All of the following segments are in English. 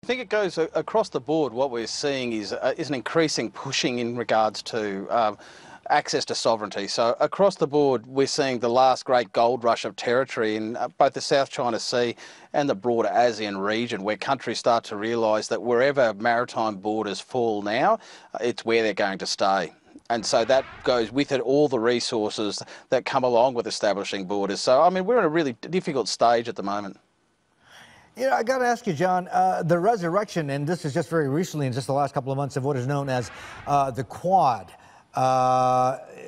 think it goes across the board. What we're seeing is an increasing pushing in regards to access to sovereignty. So across the board, we're seeing the last great gold rush of territory in both the South China Sea and the broader ASEAN region, where countries start to realise that wherever maritime borders fall now, it's where they're going to stay. And so that goes with it all the resources that come along with establishing borders. So, I mean, we're in a really difficult stage at the moment. You know, I got to ask you, John, the resurrection, and this is just very recently, in just the last couple of months, of what is known as the Quad.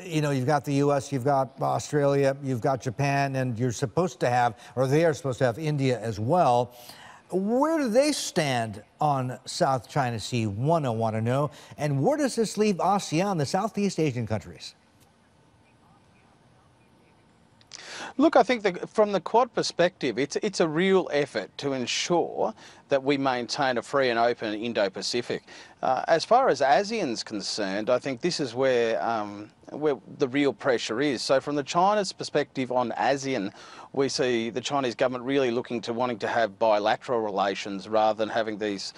You know, you've got the U.S., you've got Australia, you've got Japan, and you're supposed to have, or they are supposed to have, India as well. Where do they stand on South China Sea? One, I want to know. And where does this leave ASEAN, the Southeast Asian countries? Look, I think from the Quad perspective, it's a real effort to ensure that we maintain a free and open Indo-Pacific. As far as ASEAN's concerned, I think this is where the real pressure is. So from the China's perspective on ASEAN, we see the Chinese government really wanting to have bilateral relations rather than having these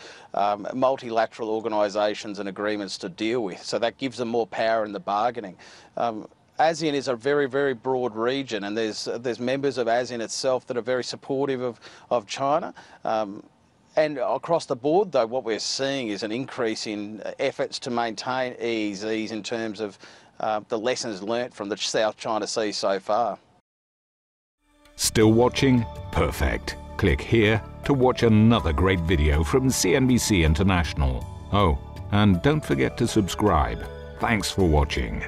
multilateral organisations and agreements to deal with. So that gives them more power in the bargaining. ASEAN is a very, very broad region, and there's members of ASEAN itself that are very supportive of China. And across the board, though, what we're seeing is an increase in efforts to maintain EEZs in terms of the lessons learnt from the South China Sea so far. Still watching? Perfect. Click here to watch another great video from CNBC International. Oh, and don't forget to subscribe. Thanks for watching.